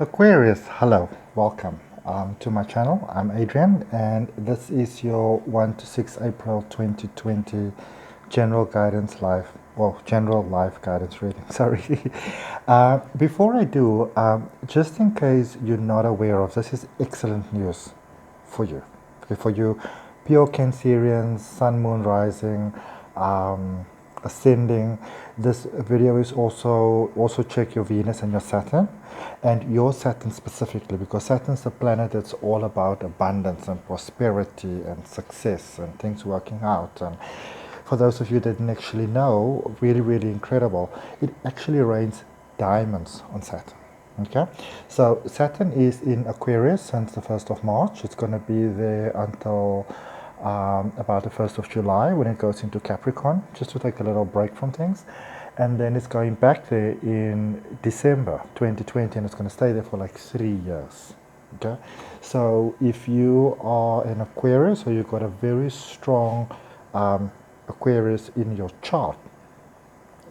Aquarius, hello, welcome to my channel. I'm Adrian, and this is your 1 to 6 April 2020 general guidance live, general life guidance reading. Sorry. Before I do, just in case you're not aware of, this is excellent news for you. Okay, for you, pure Cancerians, Sun, Moon, Rising, ascending. This video is also check your Venus and your Saturn, and your Saturn specifically, because Saturn's the planet that's all about abundance and prosperity and success and things working out. And for those of you that didn't actually know, really incredible, it actually rains diamonds on Saturn. Okay, so Saturn is in Aquarius since the 1st of March. It's going to be there until about the 1st of July when it goes into Capricorn, just to take a little break from things. And then it's going back there in December 2020, and it's going to stay there for like 3 years. Okay, so if you are an Aquarius or you've got a very strong Aquarius in your chart,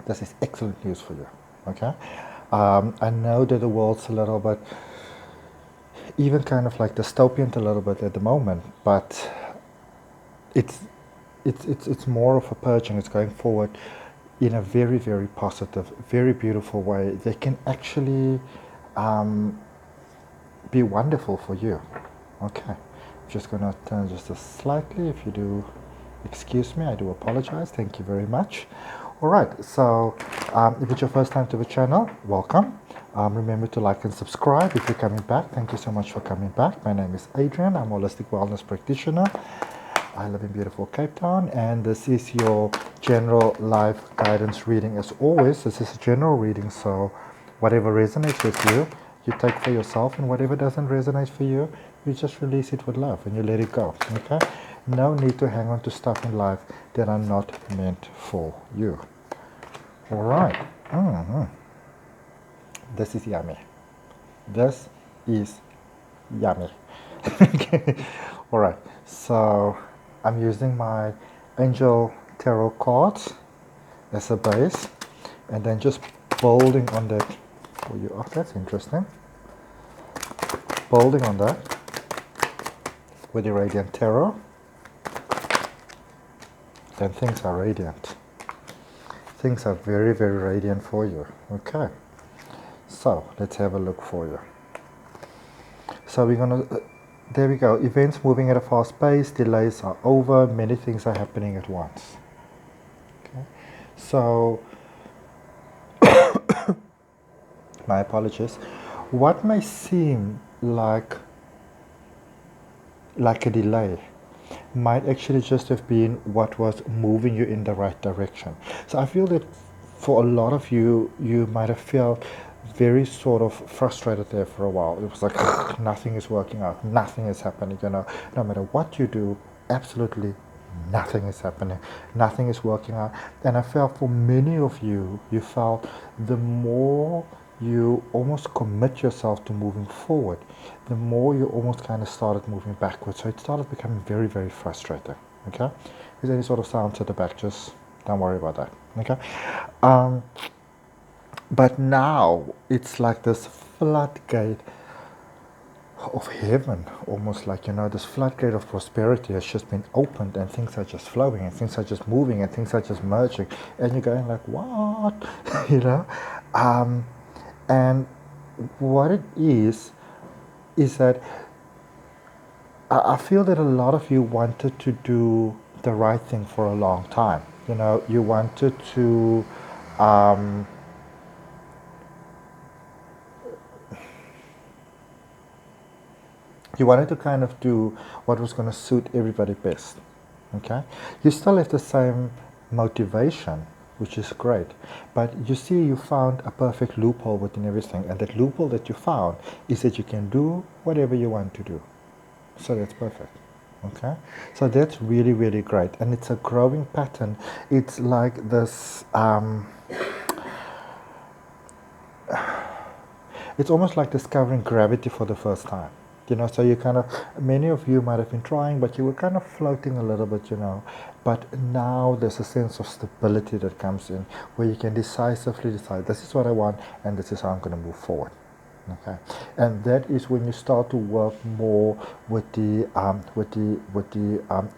this is excellent news for you. Okay, I know that the world's a little bit, even kind of like dystopian a little bit at the moment, but it's more of a purging. It's going forward in a very positive, very beautiful way. They can actually be wonderful for you. Okay, I'm just going to turn just a slightly. If you do excuse me, I do apologize. Thank you very much. All right, so if it's your first time to the channel, welcome. Remember to like and subscribe if you're coming back. Thank you so much for coming back. My name is Adrian. I'm a holistic wellness practitioner. I live in beautiful Cape Town, and this is your general life guidance reading. As always, this is a general reading, so whatever resonates with you, you take for yourself, and whatever doesn't resonate for you, you just release it with love and you let it go. Okay? No need to hang on to stuff in life that are not meant for you. All right. This is yummy. This is yummy. Okay. All right. So I'm using my Angel Tarot cards as a base, and then just building on that for you. Oh, that's interesting. Building on that with the Radiant Tarot. Then things are radiant. Things are very radiant for you. Okay. So let's have a look for you. So we're gonna. There we go. Events moving at a fast pace. Delays are over. Many things are happening at once. Okay. So, my apologies. What may seem like a delay might actually just have been what was moving you in the right direction. So I feel that for a lot of you, you might have felt very sort of frustrated there for a while. It was like nothing is working out, nothing is happening, no matter what you do, absolutely nothing is happening, nothing is working out. And I felt for many of you, you felt the more you almost commit yourself to moving forward, the more you almost kind of started moving backwards. So it started becoming very frustrating. Okay, if there's any sort of sounds at the back, just don't worry about that. Okay. But now it's like this floodgate of heaven, almost like, this floodgate of prosperity has just been opened, and things are just flowing, and things are just moving, and things are just merging, and you're going like, what? And what it is that I feel that a lot of you wanted to do the right thing for a long time. You wanted to kind of do what was going to suit everybody best. Okay, you still have the same motivation, which is great, but you see, you found a perfect loophole within everything, and that loophole that you found is that you can do whatever you want to do. So that's perfect. Okay, so that's really great, and it's a growing pattern. It's like this it's almost like discovering gravity for the first time. So you kind of, many of you might have been trying, but you were kind of floating a little bit, but now there's a sense of stability that comes in, where you can decisively decide, this is what I want, and this is how I'm going to move forward. Okay, and that is when you start to work more with the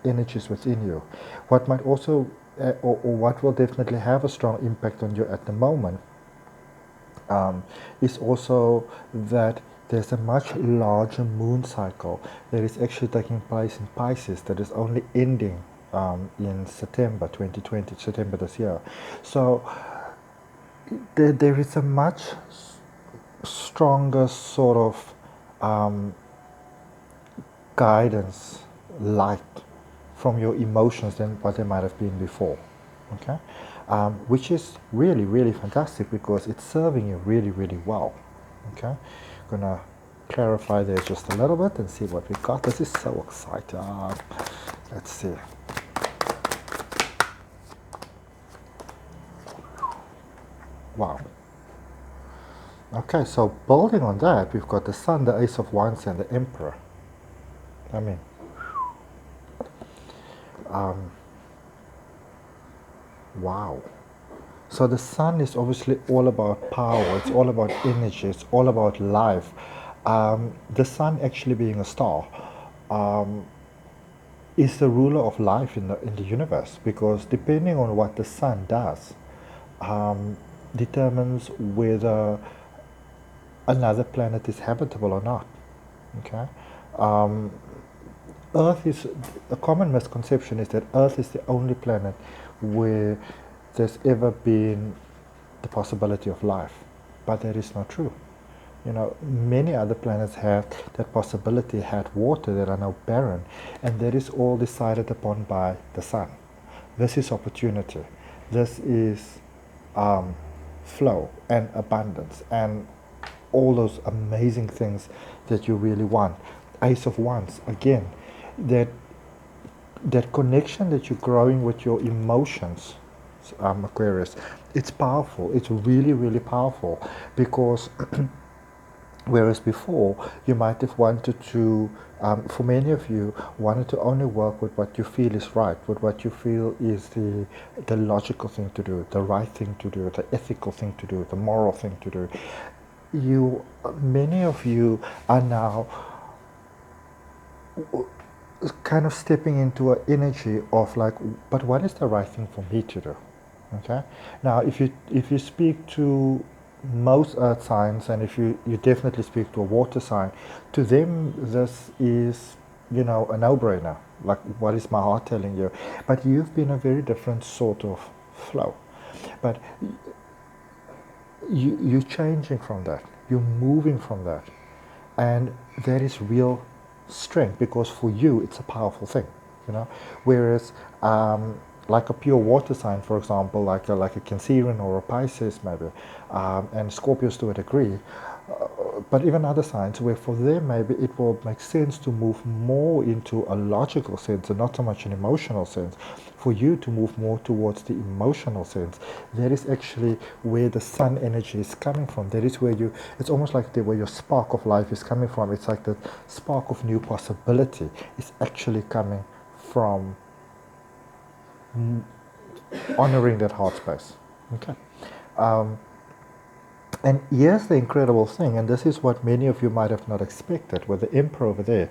energies within you. What might also, or what will definitely have a strong impact on you at the moment, is also that there's a much larger moon cycle that is actually taking place in Pisces that is only ending in September 2020, September this year. So there is a much stronger sort of guidance, light from your emotions than what they might have been before. Okay, which is really, really fantastic because it's serving you really, really well. Okay, gonna clarify there just a little bit and see what we got. This is so exciting. Let's see. Wow. Okay, so building on that, we've got the Sun, the Ace of Wands, and the Emperor. I mean, wow. So the Sun is obviously all about power, it's all about energy, it's all about life. The Sun actually being a star is the ruler of life in the universe, because depending on what the Sun does determines whether another planet is habitable or not. Okay. Earth is, a common misconception is that Earth is the only planet where there's ever been the possibility of life, but that is not true. You know, many other planets have that possibility, had water that are now barren, and that is all decided upon by the Sun. This is opportunity. This is flow and abundance and all those amazing things that you really want. Ace of Wands, again, that connection that you're growing with your emotions, Aquarius, it's powerful. It's really, really powerful, because whereas before you might have wanted to, for many of you, wanted to only work with what you feel is right, with what you feel is the logical thing to do, the right thing to do, the ethical thing to do, the moral thing to do. Many of you are now kind of stepping into an energy of like, but what is the right thing for me to do? Okay. Now, if you speak to most earth signs, and if you definitely speak to a water sign, to them this is, you know, a no-brainer. Like, what is my heart telling you? But you've been a very different sort of flow. But you're changing from that. You're moving from that, and that is real strength, because for you it's a powerful thing, you know. Whereas like a pure water sign, for example, like a Cancerian or a Pisces maybe, and Scorpios to a degree, but even other signs where for them maybe it will make sense to move more into a logical sense and not so much an emotional sense. For you to move more towards the emotional sense, that is actually where the Sun energy is coming from. That is where it's almost like where your spark of life is coming from. It's like the spark of new possibility is actually coming from honoring that heart space. Okay. And here's the incredible thing, and this is what many of you might have not expected with the Emperor over there.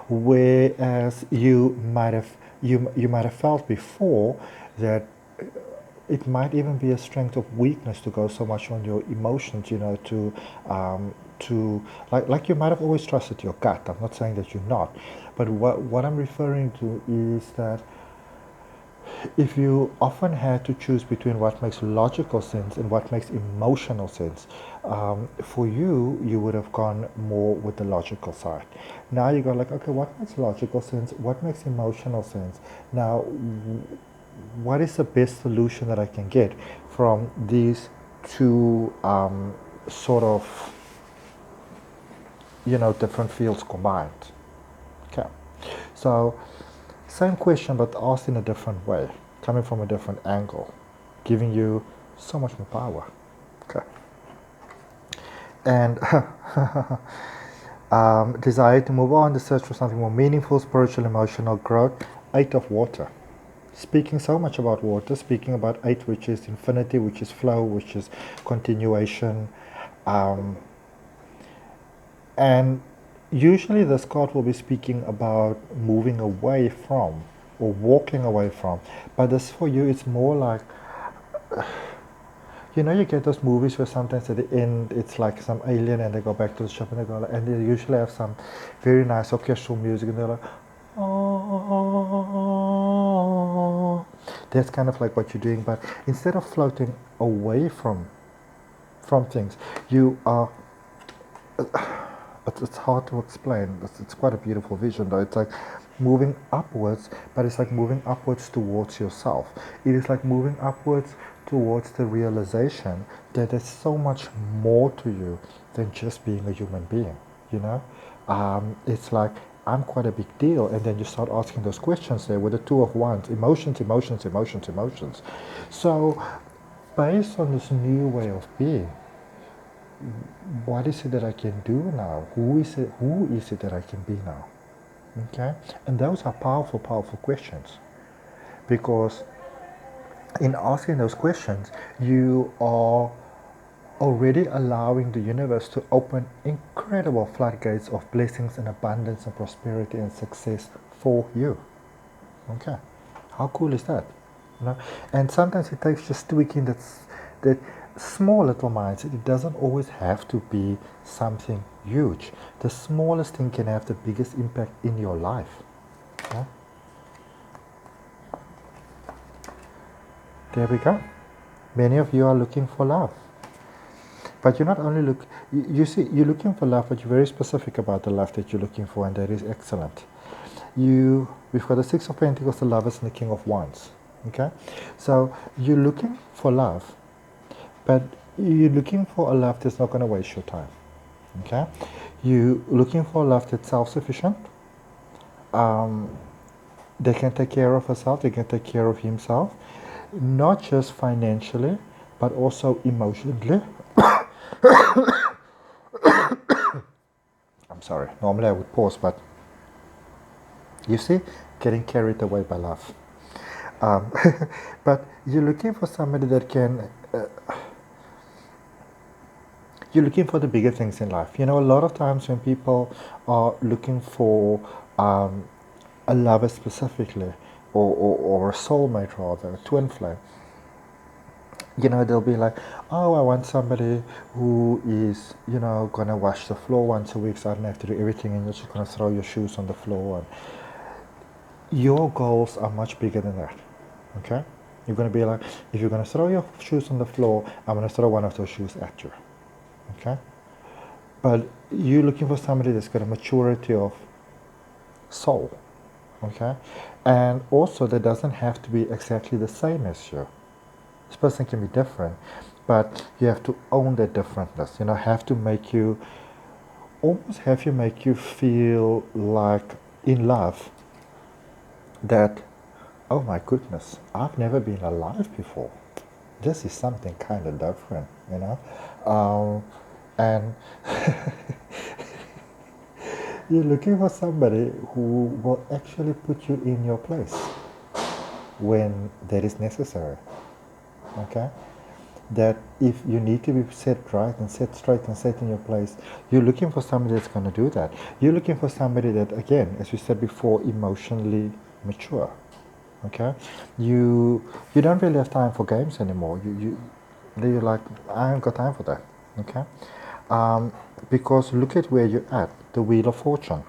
Whereas you might have felt before that it might even be a strength of weakness to go so much on your emotions, you know, to like you might have always trusted your gut. I'm not saying that you're not, but what I'm referring to is that if you often had to choose between what makes logical sense and what makes emotional sense, for you would have gone more with the logical side. Now you go like, okay, what makes logical sense? What makes emotional sense? Now, what is the best solution that I can get from these two sort of, you know, different fields combined? Okay, so same question, but asked in a different way, coming from a different angle, giving you so much more power. Okay. And desire to move on, the search for something more meaningful, spiritual, emotional growth. 8 of water. Speaking so much about water, speaking about 8, which is infinity, which is flow, which is continuation. And usually this card will be speaking about moving away from or walking away from. But this for you, it's more like, you know, you get those movies where sometimes at the end it's like some alien and they go back to the ship and they go like, and they usually have some very nice orchestral music and they're like, oh. That's kind of like what you're doing, but instead of floating away from things, you are. It's hard to explain. It's quite a beautiful vision, though. It's like moving upwards, but it's like moving upwards towards yourself. It is like moving upwards towards the realization that there's so much more to you than just being a human being, you know? It's like, I'm quite a big deal, and then you start asking those questions there with the Two of Wands, emotions, emotions, emotions, emotions. So, based on this new way of being, what is it that I can do now? Who is it that I can be now? Okay? And those are powerful, powerful questions. Because in asking those questions, you are already allowing the universe to open incredible floodgates of blessings and abundance and prosperity and success for you. Okay? How cool is that? You know? And sometimes it takes just tweaking that small little mindset. It doesn't always have to be something huge. The smallest thing can have the biggest impact in your life. Yeah? There we go. Many of you are looking for love. But you're not only you see, you're looking for love, but you're very specific about the love that you're looking for, and that is excellent. We've got the Six of Pentacles, the Lovers, and the King of Wands. Okay? So you're looking for love, but you're looking for a love that's not going to waste your time. Okay? You're looking for a love that's self-sufficient. They can take care of herself, they can take care of himself, not just financially, but also emotionally. I'm sorry, normally I would pause, but you see, getting carried away by love. But you're looking for somebody that can, you're looking for the bigger things in life. You know, a lot of times when people are looking for a lover specifically, or a soulmate rather, a twin flame, you know, they'll be like, oh, I want somebody who is, you know, gonna wash the floor once a week so I don't have to do everything, and you're just gonna throw your shoes on the floor. And your goals are much bigger than that. Okay? You're gonna be like, if you're gonna throw your shoes on the floor, I'm gonna throw one of those shoes at you. Okay? But you're looking for somebody that's got a maturity of soul. Okay? And also that doesn't have to be exactly the same as you. This person can be different, but you have to own that differentness. You know, have to make you feel like in love that, oh my goodness, I've never been alive before. This is something kind of different, you know. And you're looking for somebody who will actually put you in your place when that is necessary. Okay? That if you need to be set right and set straight and set in your place, you're looking for somebody that's going to do that. You're looking for somebody that, again, as we said before, emotionally mature. Okay? You don't really have time for games anymore. You're like, I haven't got time for that. Okay? Because look at where you're at, the Wheel of Fortune.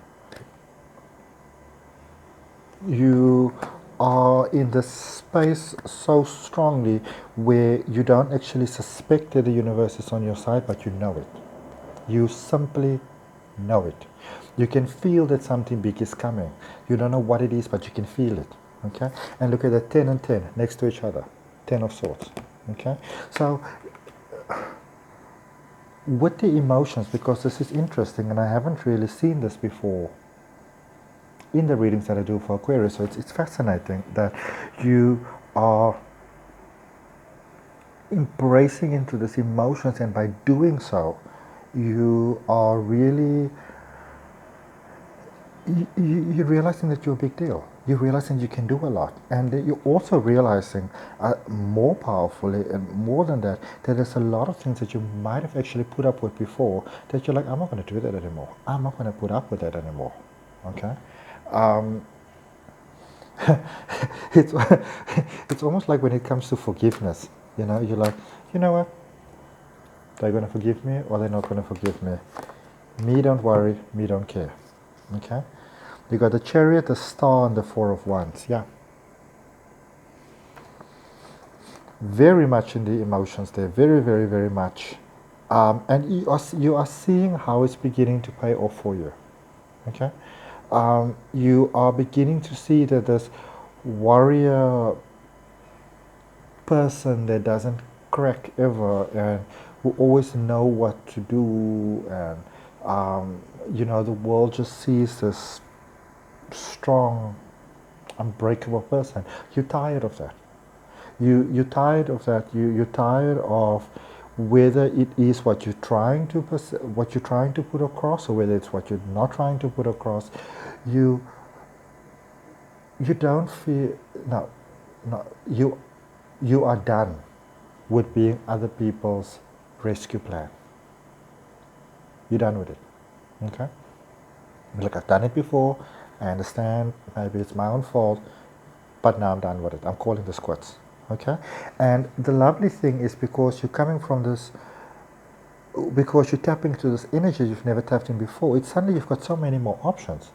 You are in the space so strongly where you don't actually suspect that the universe is on your side, but you know it. You simply know it. You can feel that something big is coming. You don't know what it is, but you can feel it. Okay? And look at the 10 and 10 next to each other. 10 of Swords. Okay? So, with the emotions, because this is interesting and I haven't really seen this before in the readings that I do for Aquarius, so it's fascinating that you are embracing into these emotions, and by doing so, you are really, you're realizing that you're a big deal. you're realizing you can do a lot. And you're also realizing more powerfully and more than that, that there's a lot of things that you might have actually put up with before that you're like, I'm not going to do that anymore. I'm not going to put up with that anymore. Okay? it's, it's almost like when it comes to forgiveness, you're like, you know what? They're going to forgive me or they're not going to forgive me. Me don't worry, me don't care. Okay? You got the Chariot, the Star, and the Four of Wands. Yeah. Very much in the emotions there. Very, very, very much. And you are seeing how it's beginning to pay off for you. Okay? You are beginning to see that this warrior person that doesn't crack ever and who always know what to do, and the world just sees this strong, unbreakable person. You're tired of that. You're tired of that. You're tired of whether it is what you're trying to put across, or whether it's what you're not trying to put across. You don't feel no. You are done with being other people's rescue plan. You're done with it. Okay? Like, I've done it before. I understand. Maybe it's my own fault, but now I'm done with it. I'm calling this quits. Okay? And the lovely thing is, because you're coming from this, because you're tapping into this energy you've never tapped in before, it's suddenly you've got so many more options.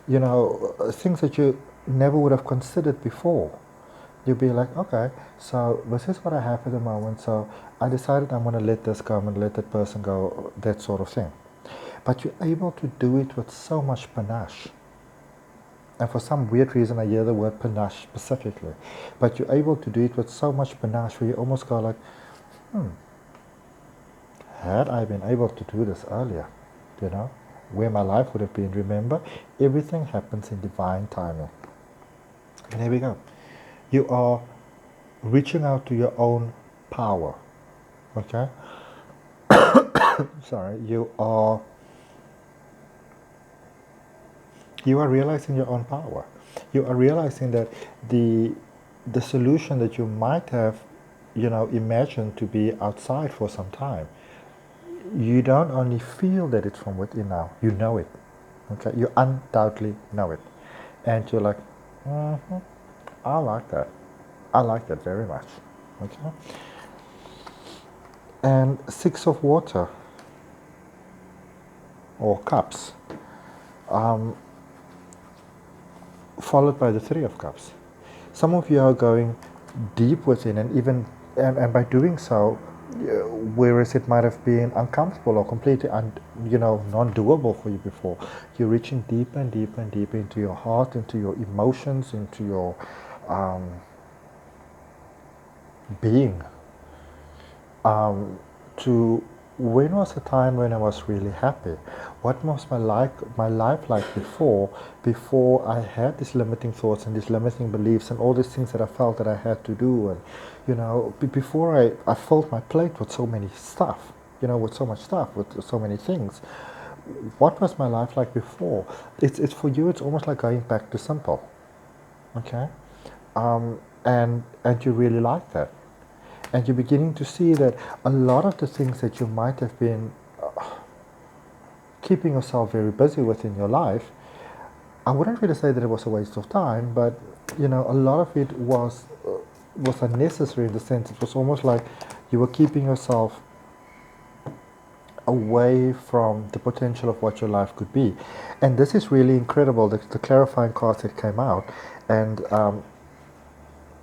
Things that you never would have considered before. You'll be like, okay, so this is what I have at the moment, so I decided I'm going to let this go, I'm going to let that person go, that sort of thing. But you're able to do it with so much panache. And for some weird reason, I hear the word panache specifically. But you're able to do it with so much panache where you almost go like, had I been able to do this earlier, where my life would have been. Remember, everything happens in divine timing. And here we go. You are reaching out to your own power. Okay? Sorry, you are realizing your own power. You are realizing that the solution that you might have, imagined to be outside for some time, you don't only feel that it's from within now, you know it. Okay? You undoubtedly know it. And you're like, I like that. I like that very much. Okay? And Six of Water, or Cups, followed by the Three of Cups. Some of you are going deep within, and by doing so, whereas it might have been uncomfortable or completely non-doable for you before, you're reaching deeper and deeper and deeper into your heart, into your emotions, into your being. To when was the time when I was really happy? What was my life like before I had these limiting thoughts and these limiting beliefs and all these things that I felt that I had to do, and before I filled my plate with so many stuff, with so much stuff, with so many things. What was my life like before? It's for you, it's almost like going back to simple. Okay? And you really like that. And you're beginning to see that a lot of the things that you might have been keeping yourself very busy with in your life, I wouldn't really say that it was a waste of time, but a lot of it was unnecessary, in the sense it was almost like you were keeping yourself away from the potential of what your life could be. And this is really incredible, the clarifying cards that came out. And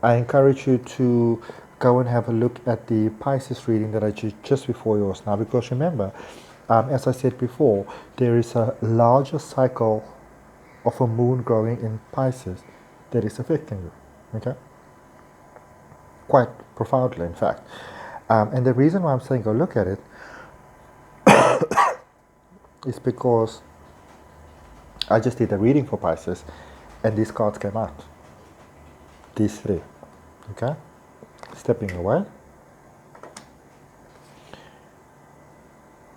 I encourage you to go and have a look at the Pisces reading that I did just before yours now, because remember, as I said before, there is a larger cycle of a moon growing in Pisces that is affecting you, okay? Quite profoundly, in fact. And the reason why I'm saying go look at it is because I just did a reading for Pisces and these cards came out. These three, okay? Stepping away,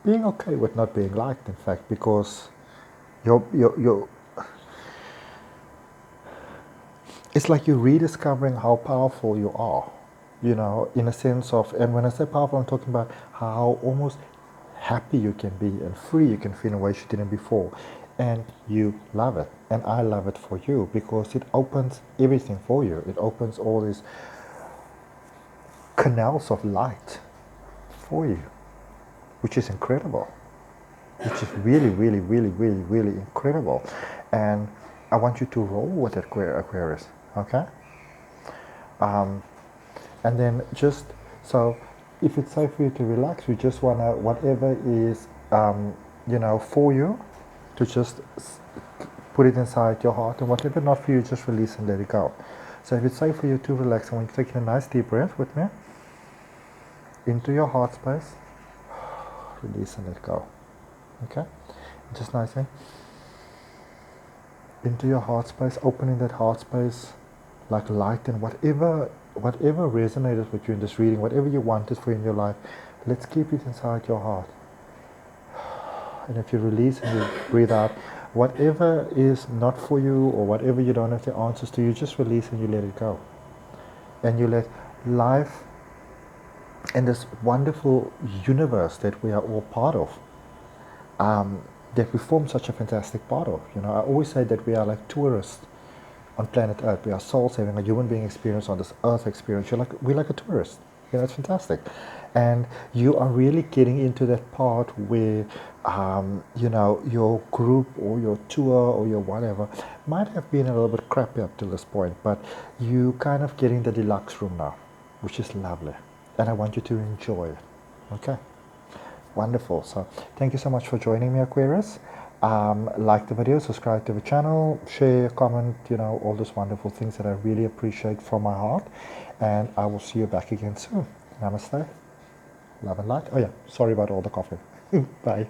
being okay with not being liked, in fact, because it's like you're rediscovering how powerful you are, you know, in a sense of, and when I say powerful, I'm talking about how almost happy you can be and free you can feel in ways you didn't before. And you love it. And I love it for you because it opens everything for you. It opens all these canals of light for you, which is incredible. Which is really, really, really, really, really incredible. And I want you to roll with it, Aquarius, okay? And then just, so if it's safe for you to relax, you just want to, whatever is, you know, for you, to just put it inside your heart, and whatever not for you, just release and let it go. So if it's safe for you to relax, I want you to take a nice deep breath with me, into your heart space, release and let go, okay? Just nicely, into your heart space, opening that heart space like light, and whatever resonated with you in this reading, whatever you wanted for in your life, let's keep it inside your heart. And if you release and you breathe out, whatever is not for you or whatever you don't have the answers to, you just release and you let it go. And you let life and this wonderful universe that we are all part of, that we form such a fantastic part of. You know, I always say that we are like tourists on planet Earth. We are souls having a human being experience on this Earth experience. We're like a tourist. You know, it's fantastic. And you are really getting into that part where, you know, your group or your tour or your whatever might have been a little bit crappy up till this point, but you kind of getting the deluxe room now, which is lovely. And I want you to enjoy it. Okay? Wonderful. So thank you so much for joining me, Aquarius. Like the video, subscribe to the channel, share, comment, you know, all those wonderful things that I really appreciate from my heart. And I will see you back again soon. Namaste. Love and light. Oh yeah, sorry about all the coffee. Bye.